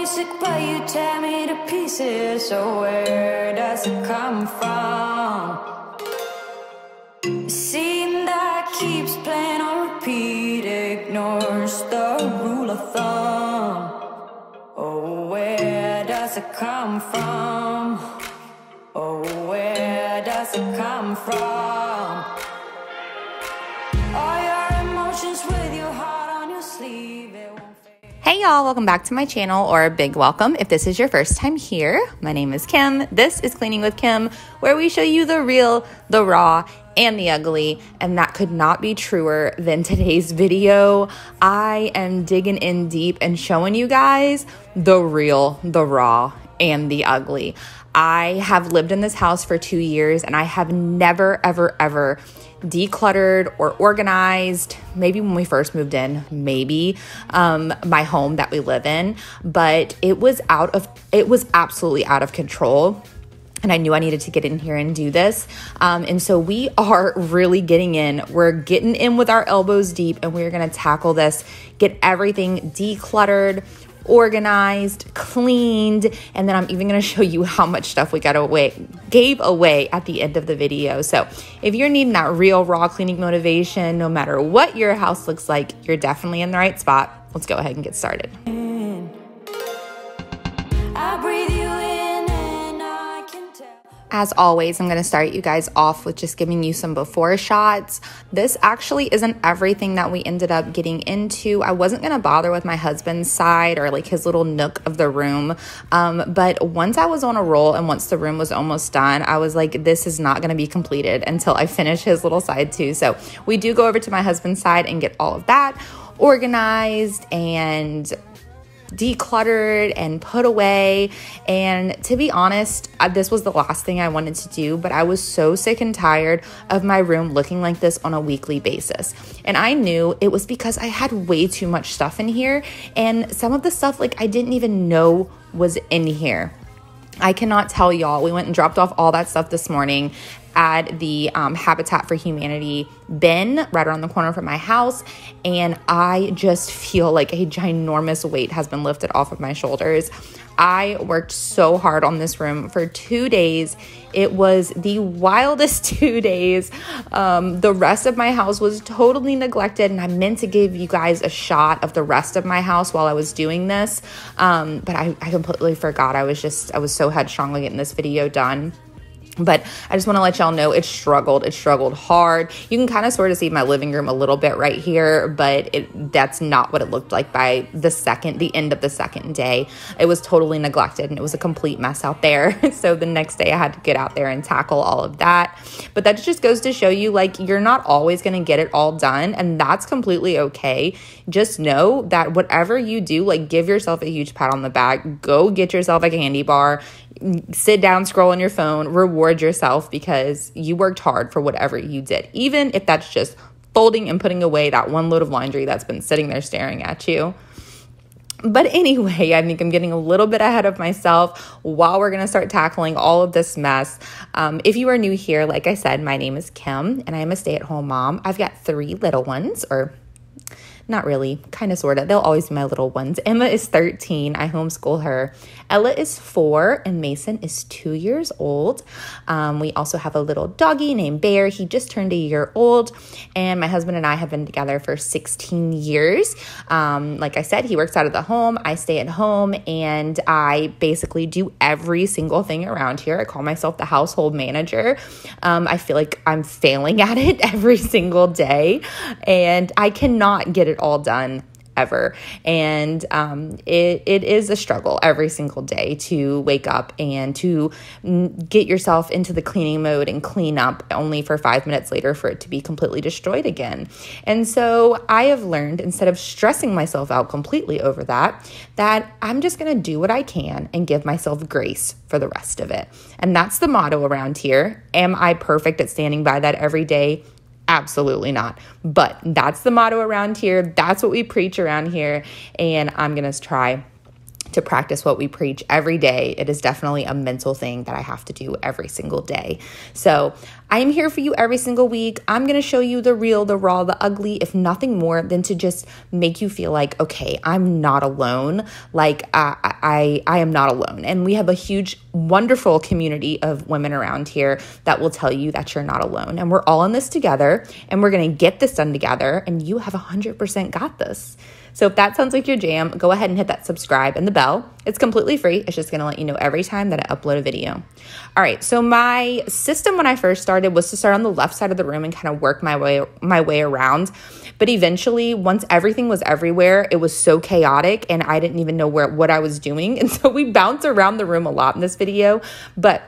basic, but you tear me to pieces. So where does it come from? A scene that keeps playing on repeat, ignores the rule of thumb. Oh, where does it come from? Oh, where does it come from? All your emotions with your heart on your sleeve, it won't fade. Hey y'all, welcome back to my channel, or a big welcome if this is your first time here. My name is Kim. This is Cleaning with Kim, where we show you the real, the raw, and the ugly, and that could not be truer than today's video. I am digging in deep and showing you guys the real, the raw, and the ugly. I have lived in this house for 2 years, and I have never, ever decluttered or organized. Maybe when we first moved in, maybe my home that we live in, but it was absolutely out of control. And I knew I needed to get in here and do this. And so we are really getting in. We're getting in with our elbows deep, and we're going to tackle this, get everything decluttered, organized, cleaned, and then I'm even going to show you how much stuff we gave away at the end of the video. So if you're needing that real raw cleaning motivation, no matter what your house looks like, you're definitely in the right spot. Let's go ahead and get started. I breathe you in and I can tell. As always, I'm going to start you guys off with just giving you some before shots. This actually isn't everything that we ended up getting into. I wasn't going to bother with my husband's side or like his little nook of the room. But once I was on a roll and once the room was almost done, I was like, this is not going to be completed until I finish his little side too. So we do go over to my husband's side and get all of that organized and decluttered and put away. And to be honest, this was the last thing I wanted to do, but I was so sick and tired of my room looking like this on a weekly basis. And I knew it was because I had way too much stuff in here, and some of the stuff like I didn't even know was in here. I cannot tell y'all, we went and dropped off all that stuff this morning at the Habitat for Humanity bin right around the corner from my house, and I just feel like a ginormous weight has been lifted off of my shoulders. I worked so hard on this room for 2 days. It was the wildest 2 days. The rest of my house was totally neglected, and I meant to give you guys a shot of the rest of my house while I was doing this, but I completely forgot. I was so headstrong on getting this video done. But I just want to let y'all know it struggled. It struggled hard. You can kind of sort of see my living room a little bit right here, but that's not what it looked like by the end of the second day. It was totally neglected, and it was a complete mess out there. So the next day I had to get out there and tackle all of that. But that just goes to show you, like, you're not always going to get it all done, and that's completely okay. Just know that whatever you do, like, give yourself a huge pat on the back. Go get yourself a candy bar. Sit down, scroll on your phone, reward yourself because you worked hard for whatever you did, even if that's just folding and putting away that one load of laundry that's been sitting there staring at you. But anyway, I think I'm getting a little bit ahead of myself while we're going to start tackling all of this mess. If you are new here, like I said, my name is Kim, and I am a stay-at-home mom. I've got 3 little ones, or not really, kind of, sort of. They'll always be my little ones. Emma is 13. I homeschool her. Ella is 4, and Mason is 2 years old. We also have a little doggy named Bear. He just turned 1 year old, and my husband and I have been together for 16 years. Like I said, he works out of the home. I stay at home, and I basically do every single thing around here. I call myself the household manager. I feel like I'm failing at it every single day, and I cannot get it all done ever. And it is a struggle every single day to wake up and to get yourself into the cleaning mode and clean up, only for 5 minutes later for it to be completely destroyed again. And so I have learned, instead of stressing myself out completely over that I'm just going to do what I can and give myself grace for the rest of it. And that's the motto around here. Am I perfect at standing by that every day? Absolutely not. But that's the motto around here. That's what we preach around here. And I'm going to try to practice what we preach every day. It is definitely a mental thing that I have to do every single day. So I am here for you every single week. I'm going to show you the real, the raw, the ugly, if nothing more than to just make you feel like, okay, I'm not alone. Like I am not alone. And we have a huge, wonderful community of women around here that will tell you that you're not alone. And we're all in this together, and we're going to get this done together, and you have 100% got this. So if that sounds like your jam, go ahead and hit that subscribe and the bell. It's completely free. It's just going to let you know every time that I upload a video. All right, so my system when I first started was to start on the left side of the room and kind of work my way around. But eventually, once everything was everywhere, it was so chaotic and I didn't even know what I was doing. And so we bounced around the room a lot in this video, but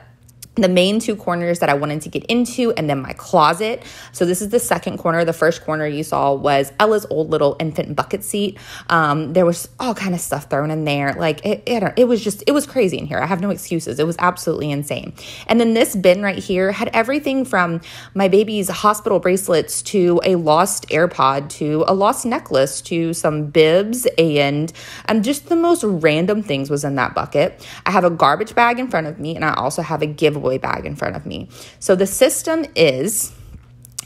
the main two corners that I wanted to get into, and then my closet. So this is the second corner. The first corner you saw was Ella's old little infant bucket seat. There was all kind of stuff thrown in there. Like it was crazy in here. I have no excuses. It was absolutely insane. And then this bin right here had everything from my baby's hospital bracelets to a lost AirPod to a lost necklace to some bibs, and just the most random things was in that bucket. I have a garbage bag in front of me, and I also have a giveaway bag in front of me. So the system is,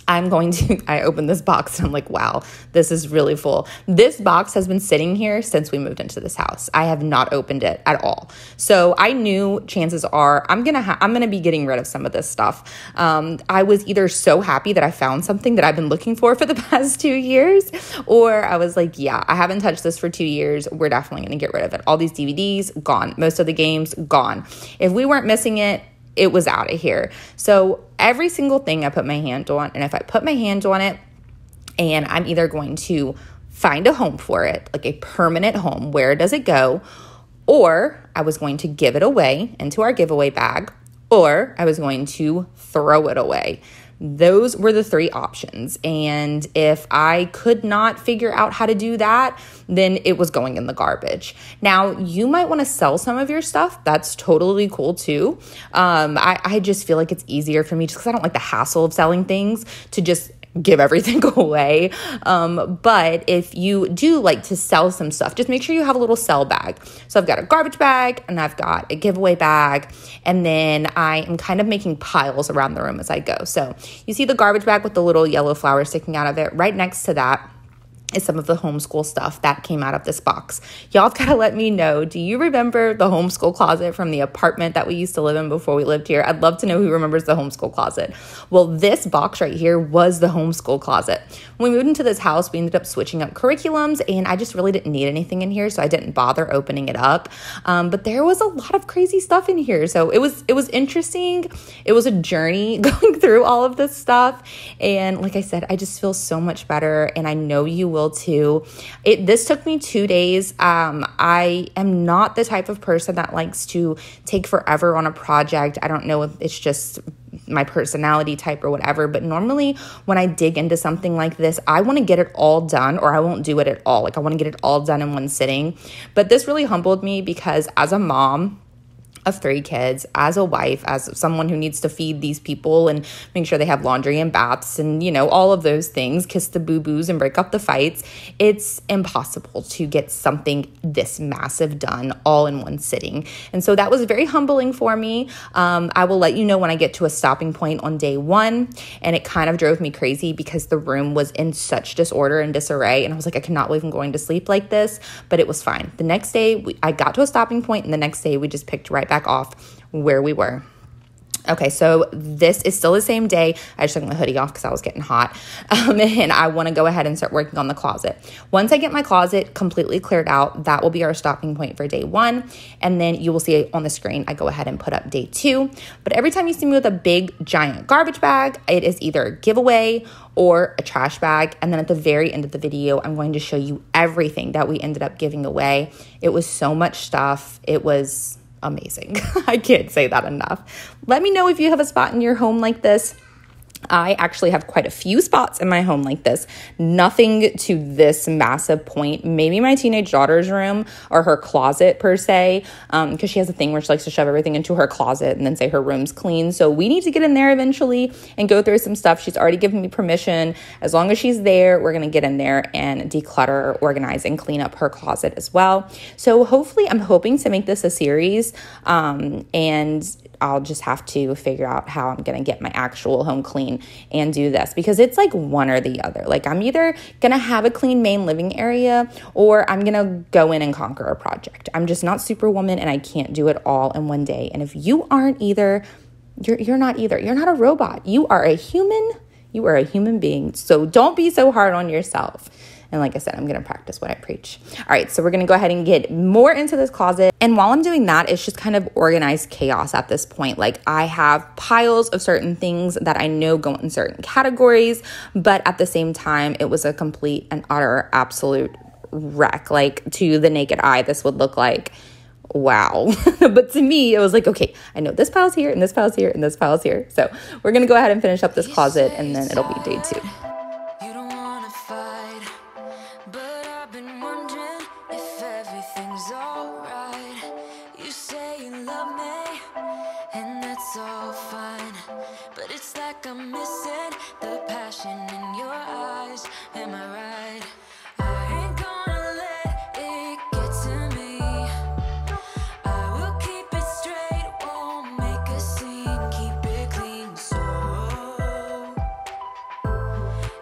I opened this box and I'm like, wow, this is really full. This box has been sitting here since we moved into this house. I have not opened it at all. So I knew chances are I'm going to be getting rid of some of this stuff. I was either so happy that I found something that I've been looking for the past 2 years, or I was like, yeah, I haven't touched this for 2 years. We're definitely going to get rid of it. All these DVDs, gone. Most of the games, gone. If we weren't missing it, it was out of here. So every single thing I put my hand on, and if I put my hand on it and I'm either going to find a home for it, like a permanent home, where does it go? Or I was going to give it away into our giveaway bag, or I was going to throw it away. Those were the three options. And if I could not figure out how to do that, then it was going in the garbage. Now, you might want to sell some of your stuff. That's totally cool too. I just feel like it's easier for me, just because I don't like the hassle of selling things, to just give everything away. But if you do like to sell some stuff, just make sure you have a little sell bag. So I've got a garbage bag and I've got a giveaway bag, and then I am kind of making piles around the room as I go. So you see the garbage bag with the little yellow flower sticking out of it. Right next to that is some of the homeschool stuff that came out of this box. Y'all have got to let me know, do you remember the homeschool closet from the apartment that we used to live in before we lived here? I'd love to know who remembers the homeschool closet. Well, this box right here was the homeschool closet. When we moved into this house, we ended up switching up curriculums, and I just really didn't need anything in here, so I didn't bother opening it up. But there was a lot of crazy stuff in here, so it was interesting. It was a journey going through all of this stuff, and like I said, I just feel so much better, and I know you will too. This took me 2 days. I am not the type of person that likes to take forever on a project. I don't know if it's just my personality type or whatever, but normally when I dig into something like this, I want to get it all done, or I won't do it at all. Like, I want to get it all done in one sitting. But this really humbled me, because as a mom of 3 kids, as a wife, as someone who needs to feed these people and make sure they have laundry and baths and, all of those things, kiss the boo-boos and break up the fights, it's impossible to get something this massive done all in one sitting. And so that was very humbling for me. I will let you know when I get to a stopping point on day 1. And it kind of drove me crazy because the room was in such disorder and disarray. And I was like, I cannot believe I'm going to sleep like this, but it was fine. The next day, I got to a stopping point, and the next day we just picked right back off where we were. Okay, so this is still the same day. I just took my hoodie off because I was getting hot. And I want to go ahead and start working on the closet. Once I get my closet completely cleared out, that will be our stopping point for day 1. And then you will see on the screen, I go ahead and put up day 2. But every time you see me with a big, giant garbage bag, it is either a giveaway or a trash bag. And then at the very end of the video, I'm going to show you everything that we ended up giving away. It was so much stuff. It was amazing. I can't say that enough. Let me know if you have a spot in your home like this. I actually have quite a few spots in my home like this. Nothing to this massive point. Maybe my teenage daughter's room or her closet per se, because she has a thing where she likes to shove everything into her closet and then say her room's clean. So we need to get in there eventually and go through some stuff. She's already given me permission. As long as she's there, we're going to get in there and declutter, organize, and clean up her closet as well. So hopefully, I'm hoping to make this a series, and I'll just have to figure out how I'm going to get my actual home clean and do this, because it's like one or the other. Like I'm either going to have a clean main living area or I'm going to go in and conquer a project. I'm just not Superwoman and I can't do it all in one day. And if you aren't either, you're not either. You're not a robot. You are a human. You are a human being. So don't be so hard on yourself. And like I said, I'm going to practice what I preach. All right, so we're going to go ahead and get more into this closet. And while I'm doing that, it's just kind of organized chaos at this point. Like I have piles of certain things that I know go in certain categories, but at the same time, it was a complete and utter absolute wreck. Like to the naked eye, this would look like, wow. But to me, it was like, okay, I know this pile's here and this pile's here and this pile's here. So we're going to go ahead and finish up this closet and then it'll be day 2. I'm missing the passion in your eyes. Am I right? I ain't gonna let it get to me. I will keep it straight, won't make a scene, keep it clean. So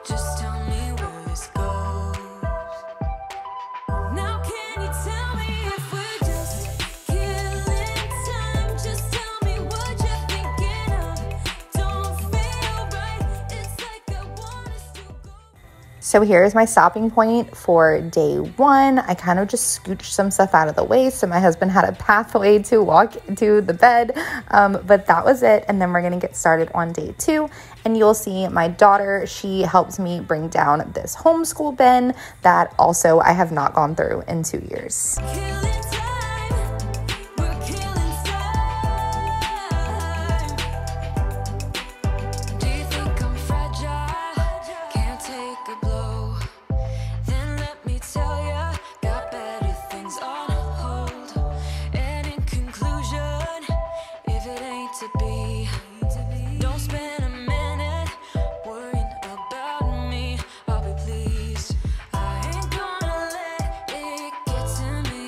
just tell me where this goes. Now can you tell me if we're just killing time? Just tell me what you're thinking of. Don't feel right, it's like I want us to go. So here's my stopping point for day 1. I kind of just scooched some stuff out of the way so my husband had a pathway to walk to the bed, but that was it. And then we're going to get started on day 2, and you'll see my daughter, she helps me bring down this homeschool bin that also I have not gone through in 2 years. Killing time, we're killing time. Do you think I'm fragile? Can't take a blow. Then let me tell ya, got better things on hold. And in conclusion, if it ain't to be, don't spend a minute worrying about me. I'll be pleased. I ain't gonna let it get to me.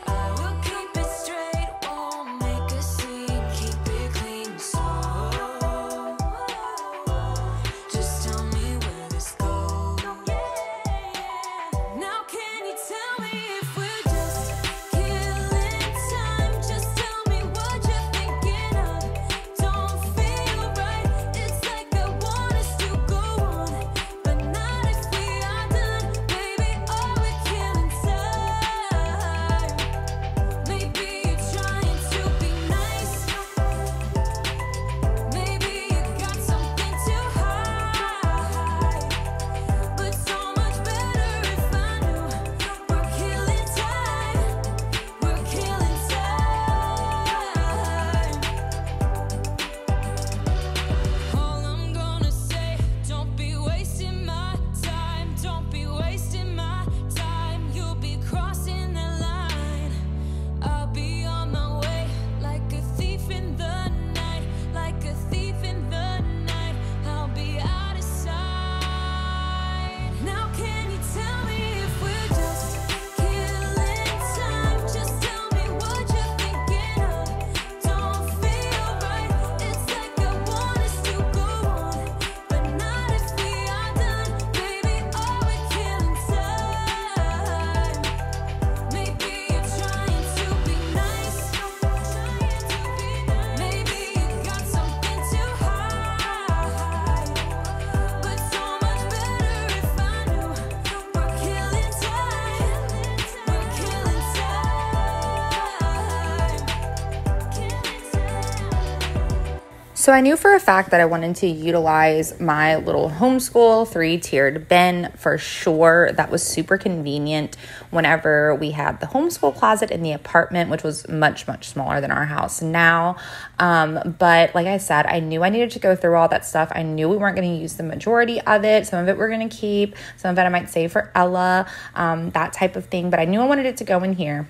I will keep it straight, won't make a scene, keep it clean. So just tell me where this goes. Now can you tell me if we're just killing time? Just tell me what you're thinking of. Don't feel right, it's like I want us to go on, but not if we are done. Baby, are we killing time? Maybe you're trying to be nice. Maybe you got something to hide, but so much better if I knew. We're killing time, we're killing time. All I'm gonna say, don't be wasting my time, don't be wasting my time. You'll be crossing the line, I'll be on my way, like a thief in the night, like a thief in the night. I'll be out of sight. Now can you tell me if we're just killing time? Just tell me what you're thinking of. Don't feel right, it's like I want us to go on, but not if we are done. Baby, are we killing time? Maybe you're trying to be nice. Maybe you got something to hide, but so much better if I knew. We're killing time, we're killing time. So I knew for a fact that I wanted to utilize my little homeschool 3-tiered bin for sure. That was super convenient whenever we had the homeschool closet in the apartment, which was much, much smaller than our house now. But like I said, I knew I needed to go through all that stuff. I knew we weren't going to use the majority of it. Some of it we're going to keep. Some of it I might save for Ella, that type of thing. But I knew I wanted it to go in here.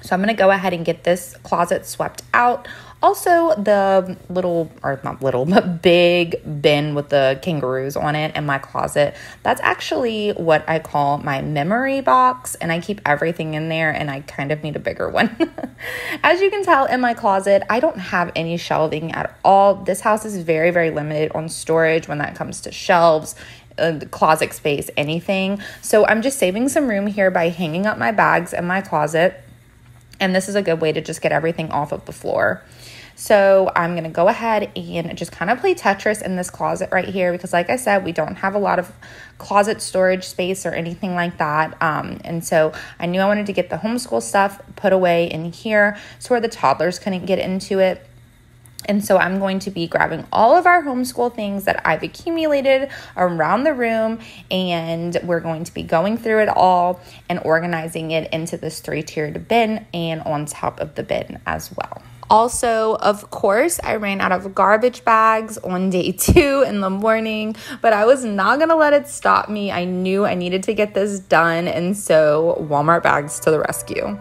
So I'm going to go ahead and get this closet swept out. Also, the little, or not little, but big bin with the kangaroos on it in my closet, that's actually what I call my memory box, and I keep everything in there, and I kind of need a bigger one. As you can tell in my closet, I don't have any shelving at all. This house is very, very limited on storage when that comes to shelves, closet space, anything. So I'm just saving some room here by hanging up my bags in my closet, and this is a good way to just get everything off of the floor. So I'm going to go ahead and just kind of play Tetris in this closet right here because, like I said, we don't have a lot of closet storage space or anything like that. And so I knew I wanted to get the homeschool stuff put away in here so where the toddlers couldn't get into it. And so I'm going to be grabbing all of our homeschool things that I've accumulated around the room, and we're going to be going through it all and organizing it into this 3-tiered bin and on top of the bin as well. Also, of course, I ran out of garbage bags on day 2 in the morning, but I was not going to let it stop me. I knew I needed to get this done, and so Walmart bags to the rescue.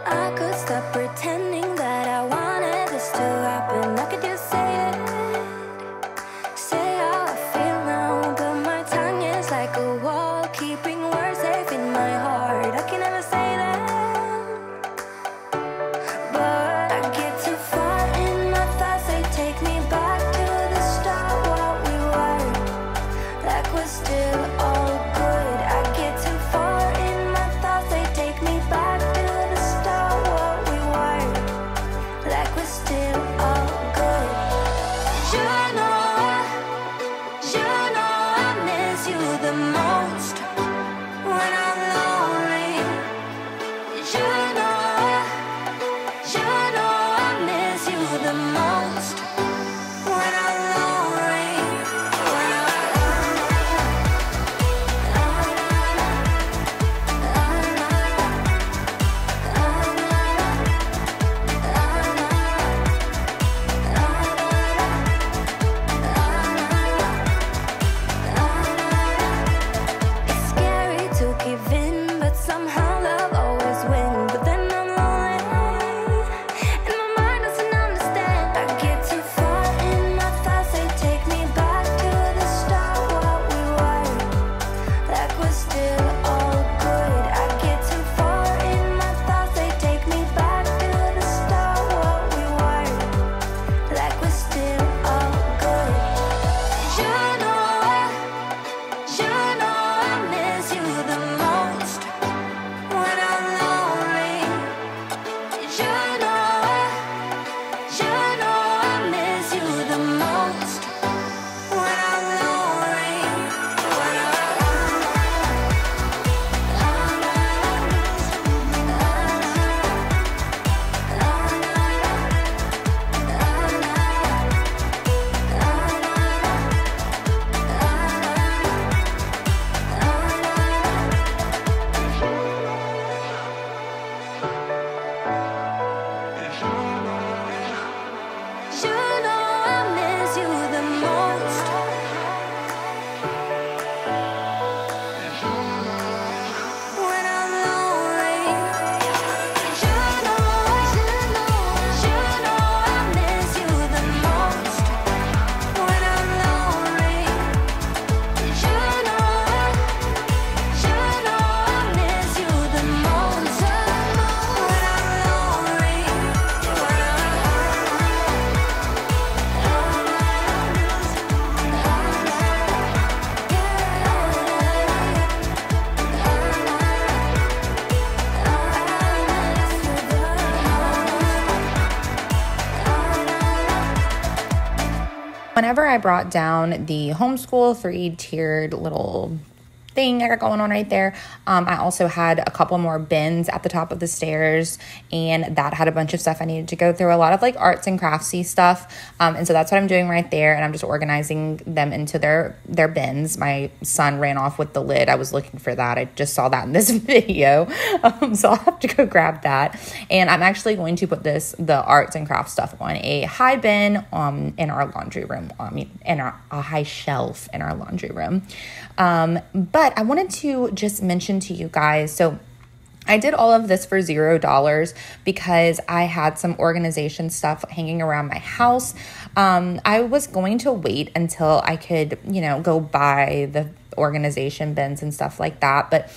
I could stop pretending that I wanted this to happen. I could just say it, say how I feel now, but my tongue is like a wall, keeping words safe in my heart. I can never say that, but I get too far in my thoughts. They take me back to the start, what we were, like we're still all good. I get too far in my thoughts. They take me back to the start, what we were, like we're still all good. You know I miss you the most when I'm lonely. You know I miss you the most when I'm lonely. It's scary to give in, but somehow love always wins. But then I'm lonely, and my mind doesn't understand. I get too far in my thoughts. They take me back to the start, what we were, like we're still all good. I get too far in my thoughts. They take me back to the start, what we were, like we're still all good. You know I miss you the most when I'm lonely. You know I miss you the most when I'm lonely. You know I miss you the most when I'm lonely. You know I miss you the most when I'm lonely. You know I miss you the most when I'm lonely. Whenever I brought down the homeschool 3-tiered little thing I got going on right there, I also had a couple more bins at the top of the stairs, and that had a bunch of stuff I needed to go through, a lot of like arts and craftsy stuff, and so that's what I'm doing right there, and I'm just organizing them into their bins. My son ran off with the lid. I was looking for that. I just saw that in this video, so I'll have to go grab that, and I'm actually going to put the arts and crafts stuff on a high bin in our laundry room, in a high shelf in our laundry room, but But I wanted to just mention to you guys, so I did all of this for $0 because I had some organization stuff hanging around my house. I was going to wait until I could, go buy the organization bins and stuff like that. But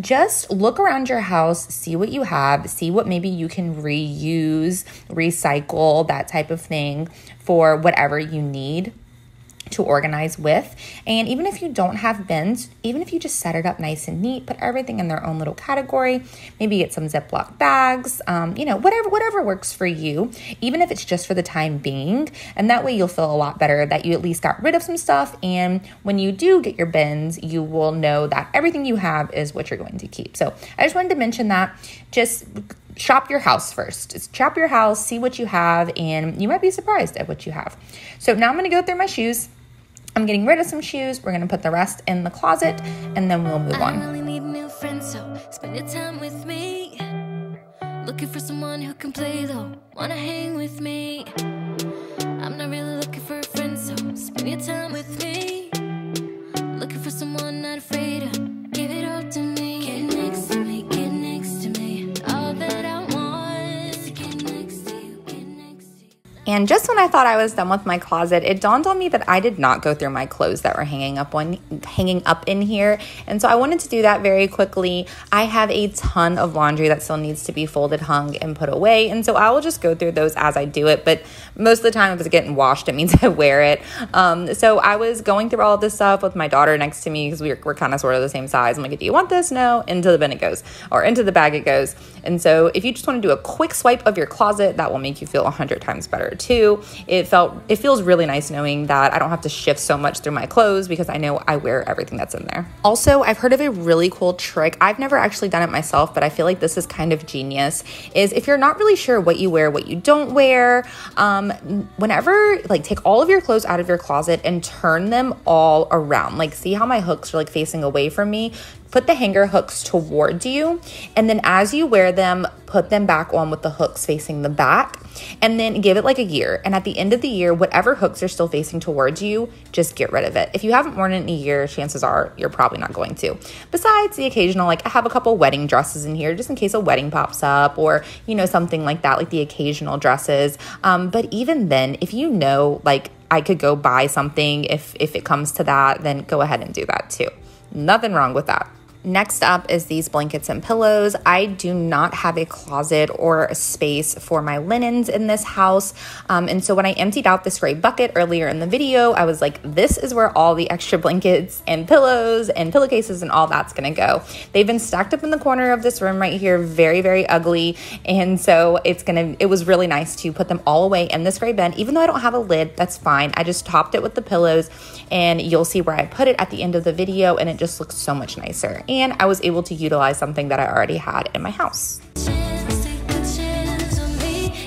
just look around your house, see what you have, see what maybe you can reuse, recycle, that type of thing for whatever you need to organize with. And even if you don't have bins, even if you just set it up nice and neat, put everything in their own little category, maybe get some Ziploc bags, whatever works for you, even if it's just for the time being. And that way you'll feel a lot better that you at least got rid of some stuff. And when you do get your bins, you will know that everything you have is what you're going to keep. So I just wanted to mention that. Just shop your house first. Just shop your house, see what you have, and you might be surprised at what you have. So now I'm going to go through my shoes. I'm getting rid of some shoes. We're going to put the rest in the closet, and then we'll move on. I really need new friends, so spend your time with me. Looking for someone who can play, though. Wanna hang with me. I'm not really looking for a friend, so spend your time with me. Looking for someone not afraid to give it all to me. Get next to me, get next to me. All that I want is to get next to you, get next to you. And just when I thought I was done with my closet, it dawned on me that I did not go through my clothes that were hanging up in here. And so I wanted to do that very quickly. I have a ton of laundry that still needs to be folded, hung, and put away. And so I will just go through those as I do it. But most of the time, if it's getting washed, it means I wear it. So I was going through all of this stuff with my daughter next to me because we're kind of sort of the same size. I'm like, do you want this? No. Into the bin it goes, or into the bag it goes. And so if you just want to do a quick swipe of your closet, that will make you feel 100 times better too. It feels really nice knowing that I don't have to shift so much through my clothes because I know I wear everything that's in there. Also, I've heard of a really cool trick. I've never actually done it myself, but I feel like this is kind of genius, is if you're not really sure what you wear, what you don't wear, whenever, take all of your clothes out of your closet and turn them all around. See how my hooks are facing away from me? Put the hanger hooks towards you, and then as you wear them, put them back on with the hooks facing the back, and then give it a year. And at the end of the year, whatever hooks are still facing towards you, just get rid of it. If you haven't worn it in a year, chances are you're probably not going to. Besides the occasional, I have a couple wedding dresses in here just in case a wedding pops up, or, something like that, the occasional dresses. But even then, if I could go buy something, if it comes to that, then go ahead and do that too. Nothing wrong with that. Next up is these blankets and pillows. I do not have a closet or a space for my linens in this house. And so when I emptied out this gray bucket earlier in the video, I was like, this is where all the extra blankets and pillows and pillowcases and all that's gonna go. They've been stacked up in the corner of this room right here, very, very ugly. And so it was really nice to put them all away in this gray bin. Even though I don't have a lid, that's fine. I just topped it with the pillows, and you'll see where I put it at the end of the video, and it just looks so much nicer. And I was able to utilize something that I already had in my house.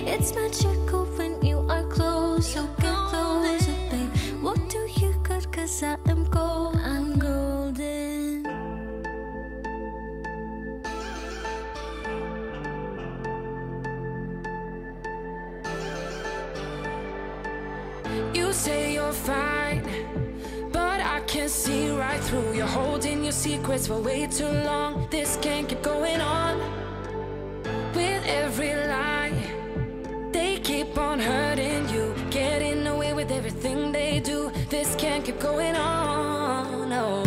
It's magical when you are close, so get closer, babe. What do you got? 'Cause I am gold, I'm golden. You say you're fine, but I can see right through. You're holding your secrets for way too long. This can't keep going on. With every lie, they keep on hurting you, getting away with everything they do. This can't keep going on, no.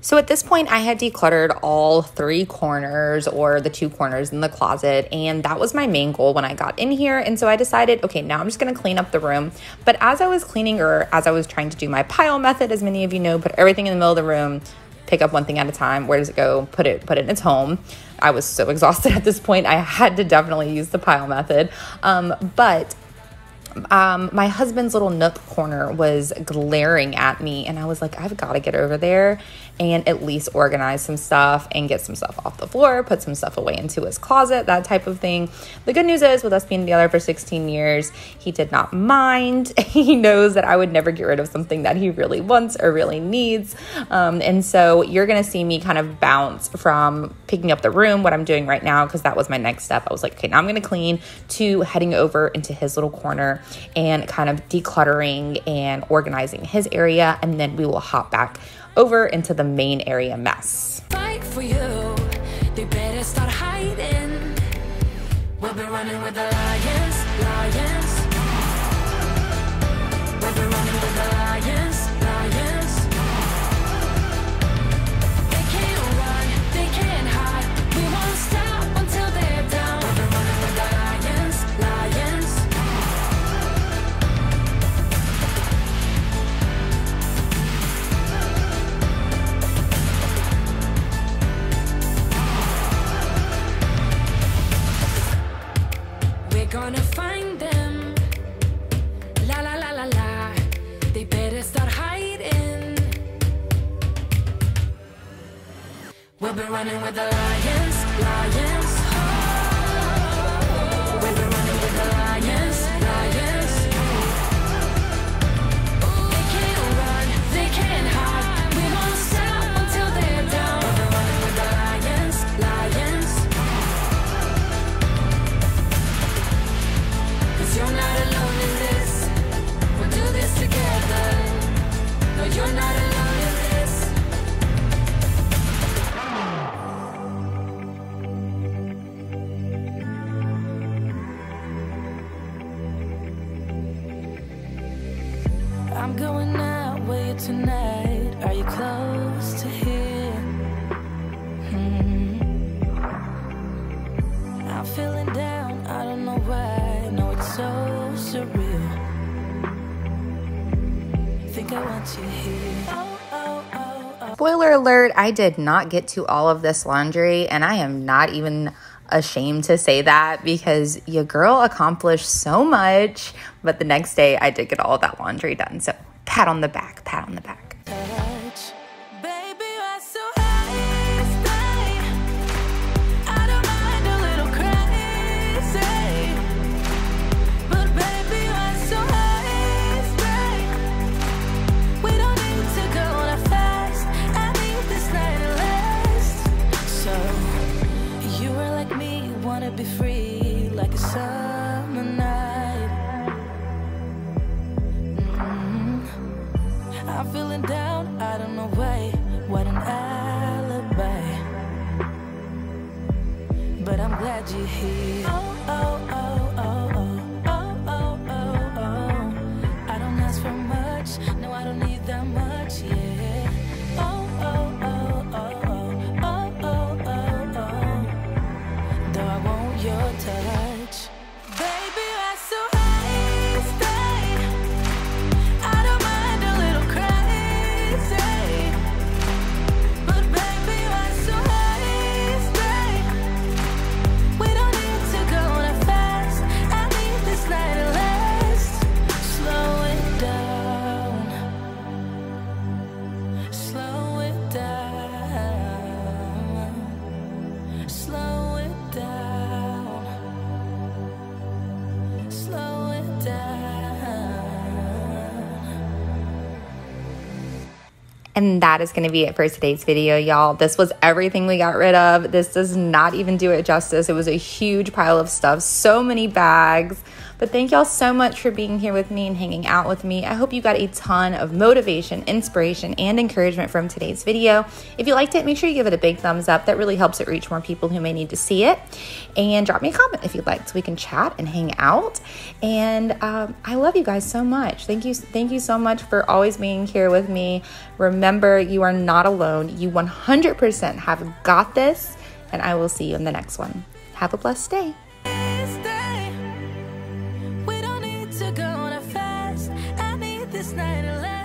So at this point, I had decluttered all 3 corners, or the 2 corners in the closet, and that was my main goal when I got in here. And so I decided, okay, now I'm just gonna clean up the room. But as I was cleaning, or as I was trying to do my pile method, as many of you know, put everything in the middle of the room, pick up one thing at a time. Where does it go? Put it in its home. I was so exhausted at this point. I had to definitely use the pile method. But my husband's little nook corner was glaring at me, and I was like, I've got to get over there and at least organize some stuff and get some stuff off the floor, put some stuff away into his closet, that type of thing. The good news is, with us being together for 16 years, he did not mind. He knows that I would never get rid of something that he really wants or really needs. And so you're going to see me kind of bounce from picking up the room, what I'm doing right now, because that was my next step. I was like, okay, now I'm going to clean, to heading over into his little corner and kind of decluttering and organizing his area, and then we will hop back over into the main area mess. Fight for you, they better start hiding. We'll be running with the lions, lions. We'll be running with the lions, lions. They can't run, they can't hide. We won't stop until they're down. We'll be running with the lions, lions. We're gonna find them. La la la la la. They better start hiding. We'll be running with the lions, lions. We'll be running with the lions, lions. They can't run, they can't hide. We won't stop until they're down. We'll be running with the lions, lions. 'Cause you're not alone in this. We'll do this together. No, you're not alone in this. I'm going out with you tonight. Are you close to here? I'm feeling down, I don't know why. No, it's so surreal. Think I want you here. Oh, oh, oh, oh. Spoiler alert, I did not get to all of this laundry, and I am not even ashamed to say that because your girl accomplished so much, but the next day I did get all of that laundry done. So pat on the back, pat on the back. Touch. Baby, you're so high, stay. I don't mind a little crazy. But baby, you're so high, stay. We don't need to go that fast. I need this night to last. So, you are like me, wanna be free like a summer night. I'm feeling down, I don't know why. What an alibi. But I'm glad you're here. Oh, oh, oh, oh, oh, oh, oh, oh, oh. I don't ask for much, no, I don't need that much, yeah. Oh, oh, oh, oh, oh, oh, oh, oh, oh. Though I want your touch. Baby, you're so high, stay. I don't mind a little crazy. But baby, you're so high, stay. We don't need to go that fast. I need this night to last. Slow it down. Slow it down. Slow it down. Slow it down. And that is going to be it for today's video, y'all. This was everything we got rid of. This does not even do it justice. It was a huge pile of stuff, so many bags. But thank y'all so much for being here with me and hanging out with me. I hope you got a ton of motivation, inspiration, and encouragement from today's video. If you liked it, make sure you give it a big thumbs up. That really helps it reach more people who may need to see it. And drop me a comment if you'd like so we can chat and hang out. And I love you guys so much. Thank you so much for always being here with me. Remember, you are not alone. You 100% have got this. And I will see you in the next one. Have a blessed day. Stay. We don't need to go that fast. I need this night to last.